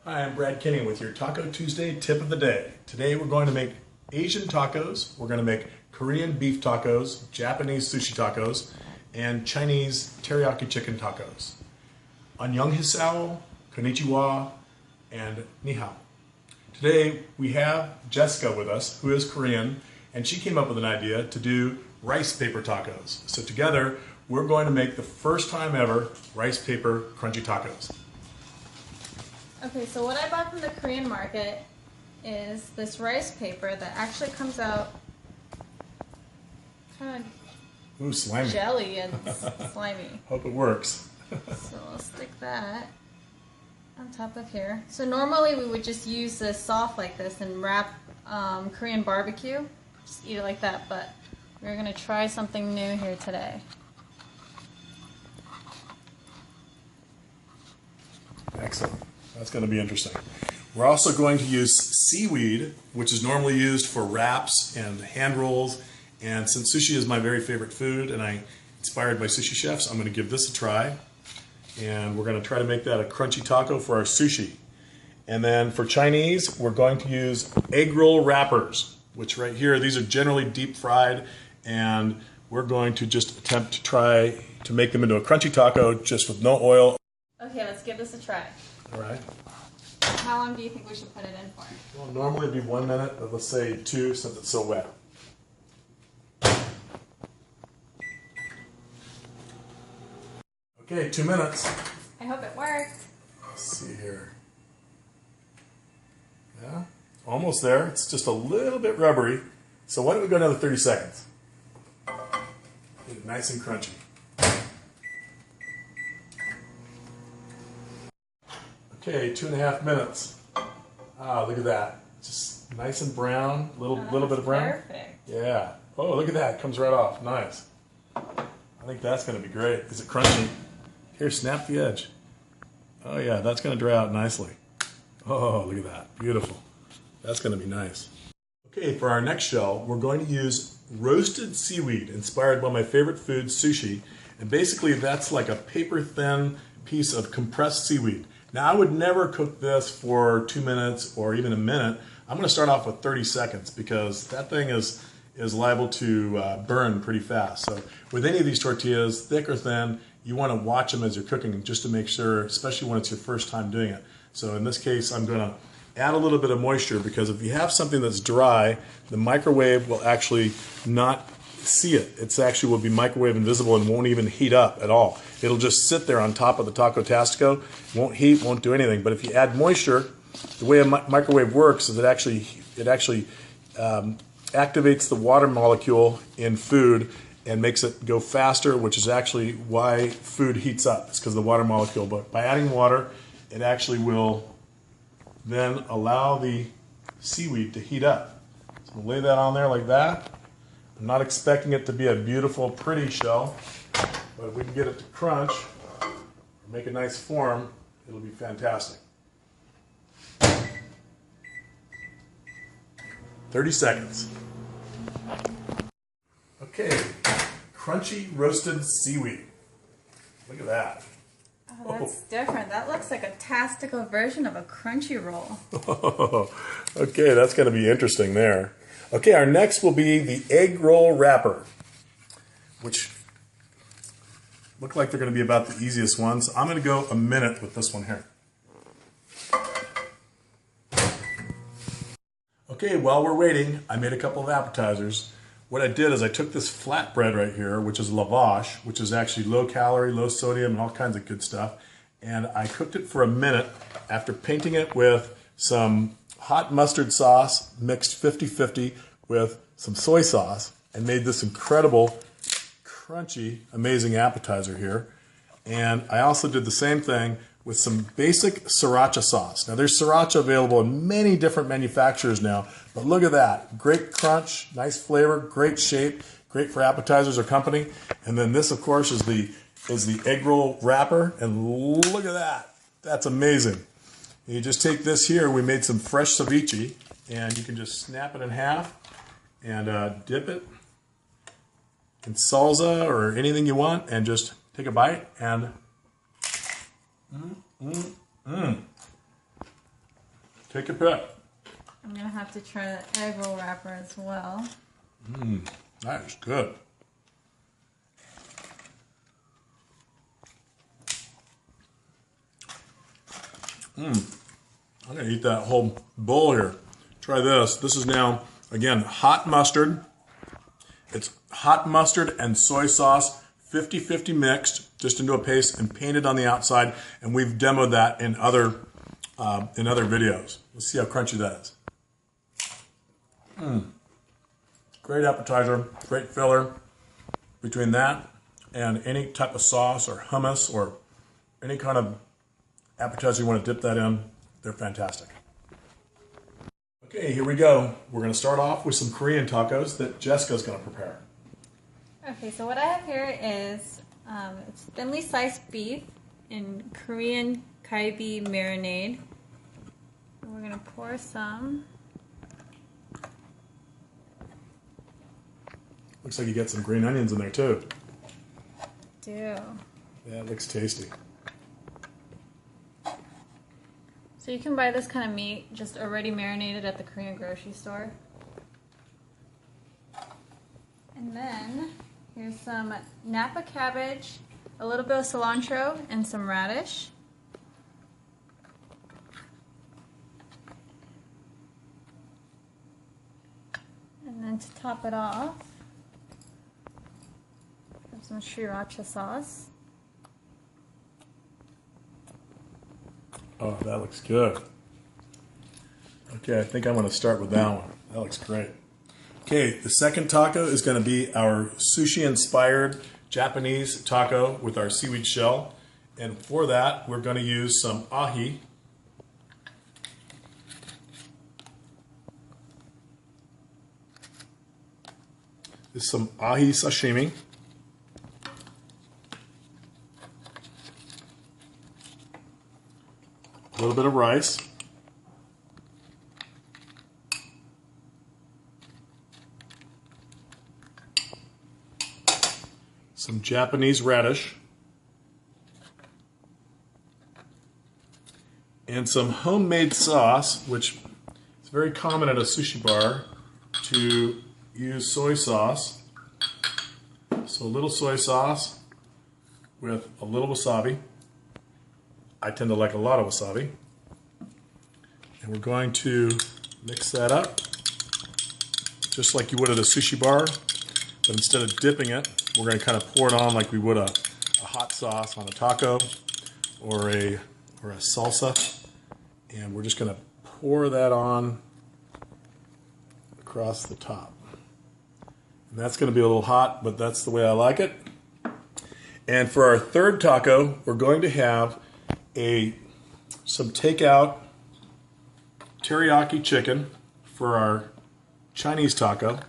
Hi, I'm Brad Kinney with your Taco Tuesday tip of the day. Today we're going to make Asian tacos, we're going to make Korean beef tacos, Japanese sushi tacos, and Chinese teriyaki chicken tacos. Annyeonghaseyo, konnichiwa, and ni hao. Today we have Jessica with us, who is Korean, and she came up with an idea to do rice paper tacos. So together we're going to make the first time ever rice paper crunchy tacos. Okay, so what I bought from the Korean market is this rice paper that actually comes out kind Ooh, slimy. of jelly and slimy. Hope it works. So I'll stick that on top of here. So normally we would just use this soft like this and wrap Korean barbecue. Just eat it like that, but we're going to try something new here today. Excellent. That's going to be interesting. We're also going to use seaweed, which is normally used for wraps and hand rolls. And since sushi is my very favorite food and I'm inspired by sushi chefs, I'm going to give this a try. And we're going to try to make that a crunchy taco for our sushi. And then for Chinese, we're going to use egg roll wrappers, which right here, these are generally deep fried. And we're going to just attempt to try to make them into a crunchy taco just with no oil. Okay, let's give this a try. All right. How long do you think we should put it in for? Well, normally it'd be 1 minute, but let's say 2 since it's so wet. Okay, 2 minutes. I hope it worked. Let's see here. Yeah, almost there. It's just a little bit rubbery. So why don't we go another 30 seconds? Get it nice and crunchy. Okay, 2.5 minutes. Ah, look at that. Just nice and brown, little bit of brown. Perfect. Yeah. Oh, look at that. It comes right off. Nice. I think that's going to be great. Is it crunchy? Here, snap the edge. Oh yeah, that's going to dry out nicely. Oh, look at that. Beautiful. That's going to be nice. Okay, for our next shell, we're going to use roasted seaweed, inspired by my favorite food, sushi. And basically, that's like a paper-thin piece of compressed seaweed. Now, I would never cook this for 2 minutes or even a minute. I'm going to start off with 30 seconds because that thing is liable to burn pretty fast. So with any of these tortillas, thick or thin, you want to watch them as you're cooking just to make sure, especially when it's your first time doing it. So in this case, I'm going to add a little bit of moisture because if you have something that's dry, the microwave will actually not see it. It's actually will be microwave invisible and won't even heat up at all. It'll just sit there on top of the Taco Tastico, won't heat, won't do anything. But if you add moisture, the way a microwave works is it actually activates the water molecule in food and makes it go faster, which is actually why food heats up. It's because of the water molecule. But by adding water, it actually will then allow the seaweed to heat up. So we'll lay that on there like that. I'm not expecting it to be a beautiful, pretty shell, but if we can get it to crunch, or make a nice form, it'll be fantastic. 30 seconds. Okay, crunchy roasted seaweed. Look at that. Oh, that's different. That looks like a Tastico version of a crunchy roll. Okay, that's going to be interesting there. Okay, our next will be the egg roll wrapper, which look like they're going to be about the easiest ones. I'm going to go a minute with this one here. Okay, while we're waiting, I made a couple of appetizers. What I did is I took this flatbread right here, which is lavash, which is actually low calorie, low sodium, and all kinds of good stuff. And I cooked it for a minute after painting it with some hot mustard sauce mixed 50-50 with some soy sauce and made this incredible, crunchy, amazing appetizer here. And I also did the same thing with some basic sriracha sauce. Now there's sriracha available in many different manufacturers now, but look at that. Great crunch, nice flavor, great shape, great for appetizers or company. And then this, of course, is the egg roll wrapper. And look at that. That's amazing. And you just take this here. We made some fresh ceviche, and you can just snap it in half and dip it in salsa or anything you want, and just take a bite and Take your pick. I'm gonna have to try the egg roll wrapper as well. That is good. I'm gonna eat that whole bowl here. Try this. This is now, again, hot mustard. It's hot mustard and soy sauce, 50-50 mixed, just into a paste and painted on the outside. And we've demoed that in other videos. Let's see how crunchy that is. Great appetizer, great filler. Between that and any type of sauce or hummus or any kind of appetizer you want to dip that in, they're fantastic. Okay, here we go. We're going to start off with some Korean tacos that Jessica's going to prepare. Okay, so what I have here is it's thinly sliced beef in Korean kalbi marinade. And we're going to pour some. Looks like you got some green onions in there too. Do. Yeah, it looks tasty. So you can buy this kind of meat just already marinated at the Korean grocery store. And then here's some Napa cabbage, a little bit of cilantro, and some radish. And then to top it off, some sriracha sauce. Oh, that looks good. Okay, I think I'm going to start with that one. That looks great. Okay, the second taco is going to be our sushi-inspired Japanese taco with our seaweed shell. And for that, we're going to use some ahi. This is some ahi sashimi. A little bit of rice. Some Japanese radish. And some homemade sauce, which is very common at a sushi bar to use soy sauce. So a little soy sauce with a little wasabi. I tend to like a lot of wasabi. And we're going to mix that up just like you would at a sushi bar, but instead of dipping it, we're going to kind of pour it on like we would a hot sauce on a taco or a salsa. And we're just going to pour that on across the top. And that's going to be a little hot, but that's the way I like it. And for our third taco, we're going to have some takeout teriyaki chicken for our Chinese taco.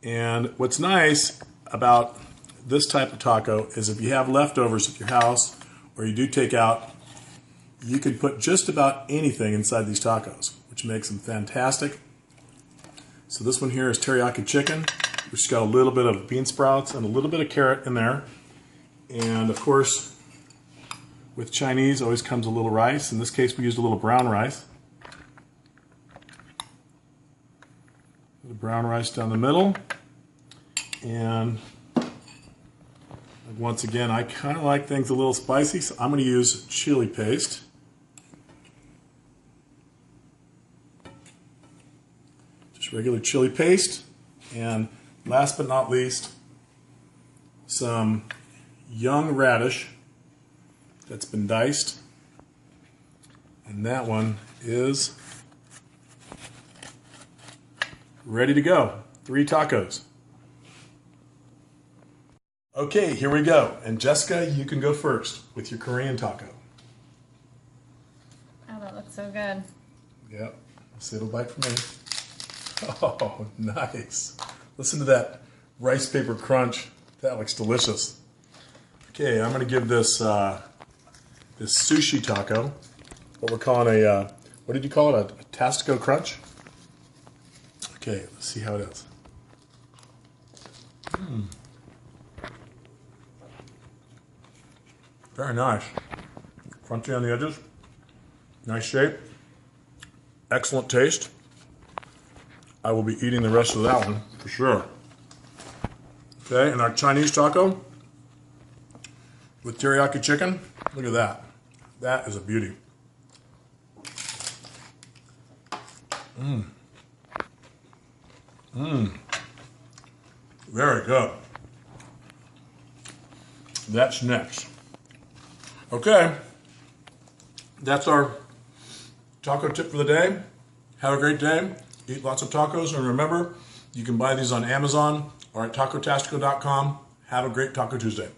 And what's nice about this type of taco is if you have leftovers at your house or you do take out, you can put just about anything inside these tacos, which makes them fantastic. So this one here is teriyaki chicken, which has got a little bit of bean sprouts and a little bit of carrot in there. And of course, with Chinese, always comes a little rice. In this case, we used a little brown rice. The brown rice down the middle. And once again, I kind of like things a little spicy, so I'm going to use chili paste. Just regular chili paste. And last but not least, some young radish that's been diced, and that one is ready to go. 3 tacos. Okay, here we go. And Jessica, you can go first with your Korean taco. Oh, that looks so good. Yep, let's little bite for me. Oh, nice. Listen to that rice paper crunch. That looks delicious. Okay, I'm going to give this this sushi taco, what we're calling what did you call it? A Tastico crunch? Okay, let's see how it is. Very nice. Crunchy on the edges. Nice shape. excellent taste. I will be eating the rest of that one for sure. Okay, and our Chinese taco with teriyaki chicken. Look at that. That is a beauty. Very good. That's next. Okay, that's our taco tip for the day. Have a great day. Eat lots of tacos, and remember, you can buy these on Amazon or at tacotastico.com. Have a great Taco Tuesday.